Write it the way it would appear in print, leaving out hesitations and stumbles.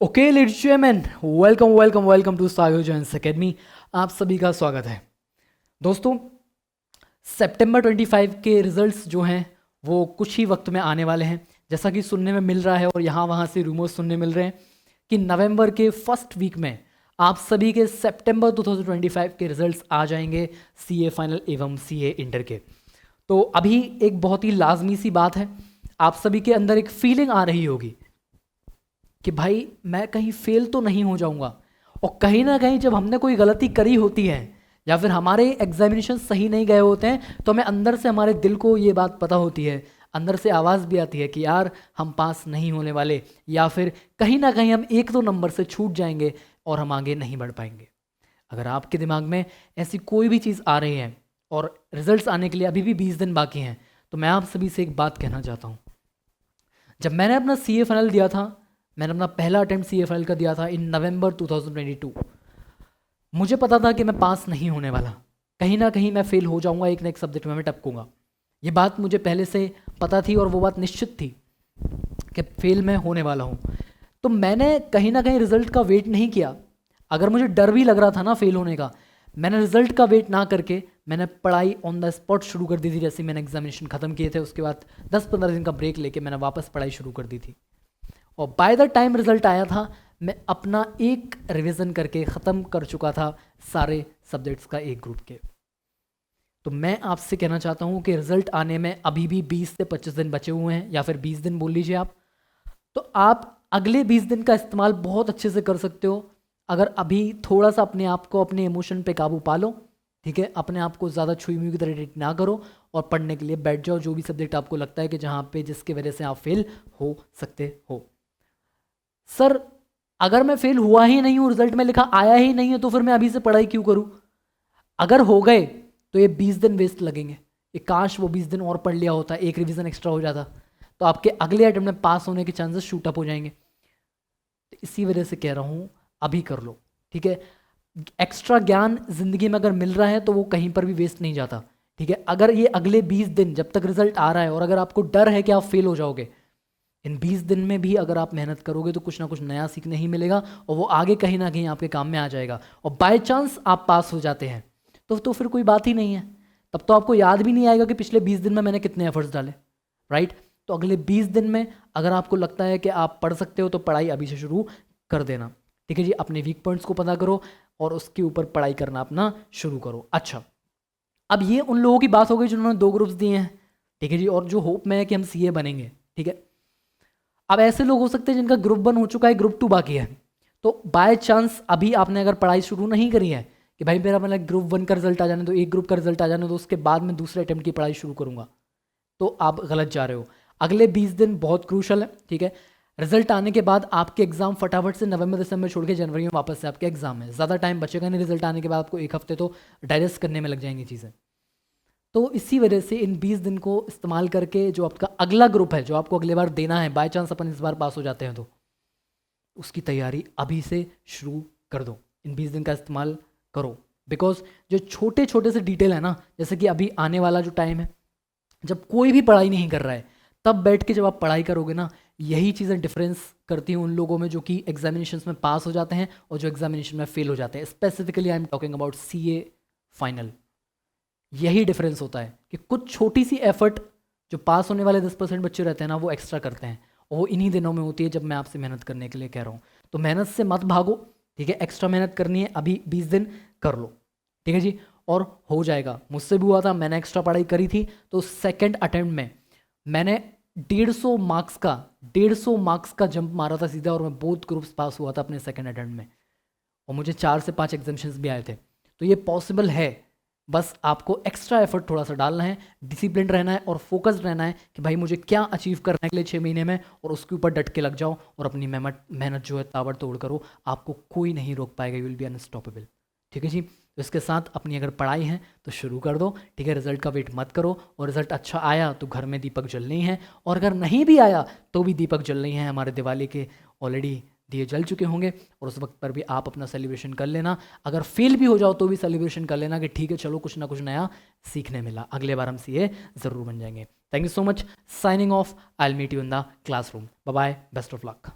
Okay ladies gentleman, welcome welcome welcome to सायो जैन्स academy. आप सभी का स्वागत है। दोस्तों, सितंबर 25 के रिजल्ट्स जो हैं वो कुछ ही वक्त में आने वाले हैं। जैसा कि सुनने में मिल रहा है और यहाँ वहाँ से रूमर्स सुनने मिल रहे हैं कि नवंबर के फर्स्ट वीक में आप सभी के सितंबर 2025 के रिजल्ट्स आ जाएंगे, सीए फाइनल एवं सीए इंटर के। तो अभी एक बहुत ही लाजमी सी बात है, आप सभी के अंदर एक फीलिंग आ रही होगी कि भाई मैं कहीं फेल तो नहीं हो जाऊंगा। और कहीं ना कहीं जब हमने कोई गलती करी होती है या फिर हमारे एग्जामिनेशन सही नहीं गए होते हैं तो हमें अंदर से, हमारे दिल को ये बात पता होती है, अंदर से आवाज़ भी आती है कि यार हम पास नहीं होने वाले, या फिर कहीं ना कहीं हम एक दो नंबर से छूट जाएंगे और हम आगे नहीं बढ़ पाएंगे। अगर आपके दिमाग में ऐसी कोई भी चीज़ आ रही है और रिजल्ट्स आने के लिए अभी भी 20 दिन बाकी हैं, तो मैं आप सभी से एक बात कहना चाहता हूँ। जब मैंने अपना सीए फाइनल दिया था, मैंने अपना पहला अटेम्प्ट सीए फाइनल का दिया था इन नवंबर 2022। मुझे पता था कि मैं पास नहीं होने वाला, कहीं ना कहीं मैं फेल हो जाऊंगा, एक ना एक सब्जेक्ट में मैं टपकूंगा। ये बात मुझे पहले से पता थी और वो बात निश्चित थी कि फेल मैं होने वाला हूँ। तो मैंने कहीं ना कहीं रिजल्ट का वेट नहीं किया। अगर मुझे डर भी लग रहा था ना फेल होने का, मैंने रिजल्ट का वेट ना करके मैंने पढ़ाई ऑन द स्पॉट शुरू कर दी थी। जैसे मैंने एग्जामिनेशन ख़त्म किए थे उसके बाद 10-15 दिन का ब्रेक लेके मैंने वापस पढ़ाई शुरू कर दी थी। और बाय द टाइम रिजल्ट आया था, मैं अपना एक रिवीजन करके ख़त्म कर चुका था सारे सब्जेक्ट्स का एक ग्रुप के। तो मैं आपसे कहना चाहता हूँ कि रिजल्ट आने में अभी भी 20 से 25 दिन बचे हुए हैं, या फिर 20 दिन बोल लीजिए आप। तो आप अगले 20 दिन का इस्तेमाल बहुत अच्छे से कर सकते हो। अगर अभी थोड़ा सा अपने आप को, अपने इमोशन पे काबू पा लो, ठीक है, अपने आप को ज़्यादा छुई मुई की तरह ट्रीट ना करो और पढ़ने के लिए बैठ जाओ। जो भी सब्जेक्ट आपको लगता है कि जहाँ पे, जिसकी वजह से आप फेल हो सकते हो। सर, अगर मैं फेल हुआ ही नहीं हूँ, रिजल्ट में लिखा आया ही नहीं है, तो फिर मैं अभी से पढ़ाई क्यों करूँ? अगर हो गए तो ये 20 दिन वेस्ट लगेंगे। ये काश वो 20 दिन और पढ़ लिया होता, एक रिवीजन एक्स्ट्रा हो जाता, तो आपके अगले अटेम्प्ट में पास होने के चांसेस शूट अप हो जाएंगे। तो इसी वजह से कह रहा हूँ अभी कर लो, ठीक है। एक्स्ट्रा ज्ञान जिंदगी में अगर मिल रहा है तो वो कहीं पर भी वेस्ट नहीं जाता, ठीक है। अगर ये अगले 20 दिन जब तक रिजल्ट आ रहा है और अगर आपको डर है कि आप फेल हो जाओगे, इन 20 दिन में भी अगर आप मेहनत करोगे तो कुछ ना कुछ नया सीखने ही मिलेगा और वो आगे कहीं ना कहीं आपके काम में आ जाएगा। और बाय चांस आप पास हो जाते हैं तो फिर कोई बात ही नहीं है। तब तो आपको याद भी नहीं आएगा कि पिछले 20 दिन में मैंने कितने एफर्ट्स डाले, राइट। तो अगले 20 दिन में अगर आपको लगता है कि आप पढ़ सकते हो तो पढ़ाई अभी से शुरू कर देना, ठीक है जी। अपने वीक पॉइंट्स को पता करो और उसके ऊपर पढ़ाई करना अपना शुरू करो। अच्छा, अब ये उन लोगों की बात हो गई जिन्होंने 2 ग्रुप्स दिए हैं, ठीक है जी, और जो होप में है कि हम सीए बनेंगे, ठीक है। अब ऐसे लोग हो सकते हैं जिनका ग्रुप 1 हो चुका है, ग्रुप 2 बाकी है। तो बाय चांस अभी आपने अगर पढ़ाई शुरू नहीं करी है कि भाई मेरा मतलब ग्रुप 1 का रिजल्ट आ जाने दो, एक ग्रुप का रिजल्ट आ जाने दो, उसके बाद मैं दूसरे अटेम्प्ट की पढ़ाई शुरू करूंगा, तो आप गलत जा रहे हो। अगले 20 दिन बहुत क्रूशल है, ठीक है। रिजल्ट आने के बाद आपके एग्जाम फटाफट से नवंबर दिसंबर छोड़ के जनवरी में वापस से आपके एग्जाम है, ज़्यादा टाइम बचेगा नहीं। रिजल्ट आने के बाद आपको एक हफ्ते तो डाइजेस्ट करने में लग जाएंगी चीज़ें। तो इसी वजह से इन 20 दिन को इस्तेमाल करके जो आपका अगला ग्रुप है, जो आपको अगले बार देना है, बाय चांस अपन इस बार पास हो जाते हैं तो उसकी तैयारी अभी से शुरू कर दो। इन 20 दिन का इस्तेमाल करो, बिकॉज जो छोटे छोटे से डिटेल है ना, जैसे कि अभी आने वाला जो टाइम है जब कोई भी पढ़ाई नहीं कर रहा है, तब बैठ के जब आप पढ़ाई करोगे ना, यही चीज़ें डिफरेंस करती हैं उन लोगों में जो कि एग्जामिनेशंस में पास हो जाते हैं और जो एग्जामिनेशन में फेल हो जाते हैं। Specifically I am talking about CA final. यही डिफरेंस होता है कि कुछ छोटी सी एफर्ट जो पास होने वाले 10% बच्चे रहते हैं ना, वो एक्स्ट्रा करते हैं, और वो इन्हीं दिनों में होती है जब मैं आपसे मेहनत करने के लिए कह रहा हूँ। तो मेहनत से मत भागो, ठीक है। एक्स्ट्रा मेहनत करनी है, अभी 20 दिन कर लो, ठीक है जी, और हो जाएगा। मुझसे भी हुआ था, मैंने एक्स्ट्रा पढ़ाई करी थी तो सेकेंड अटेम्प्ट में मैंने 150 मार्क्स का जंप मारा था सीधा, और मैं बोथ ग्रुप्स पास हुआ था अपने सेकेंड अटेम्प्ट में, और मुझे 4 से 5 एग्जामिशंस भी आए थे। तो ये पॉसिबल है, बस आपको एक्स्ट्रा एफर्ट थोड़ा सा डालना है, डिसिप्लिन रहना है और फोकस्ड रहना है कि भाई मुझे क्या अचीव करना है अगले 6 महीने में, और उसके ऊपर डट के लग जाओ और अपनी मेहनत जो है ताबड़तोड़ करो। आपको कोई नहीं रोक पाएगा, यू विल बी अनस्टॉपेबल, ठीक है जी। तो इसके साथ अपनी अगर पढ़ाई है तो शुरू कर दो, ठीक है। रिजल्ट का वेट मत करो, और रिजल्ट अच्छा आया तो घर में दीपक जलने ही है, और अगर नहीं भी आया तो भी दीपक जलने ही है। हमारे दिवाली के ऑलरेडी दिए जल चुके होंगे, और उस वक्त पर भी आप अपना सेलिब्रेशन कर लेना। अगर फेल भी हो जाओ तो भी सेलिब्रेशन कर लेना कि ठीक है, चलो कुछ ना कुछ नया सीखने मिला, अगले बार हम सीए ज़रूर बन जाएंगे। Thank you so much, signing off, I will meet you in the classroom. Bye bye, best of luck.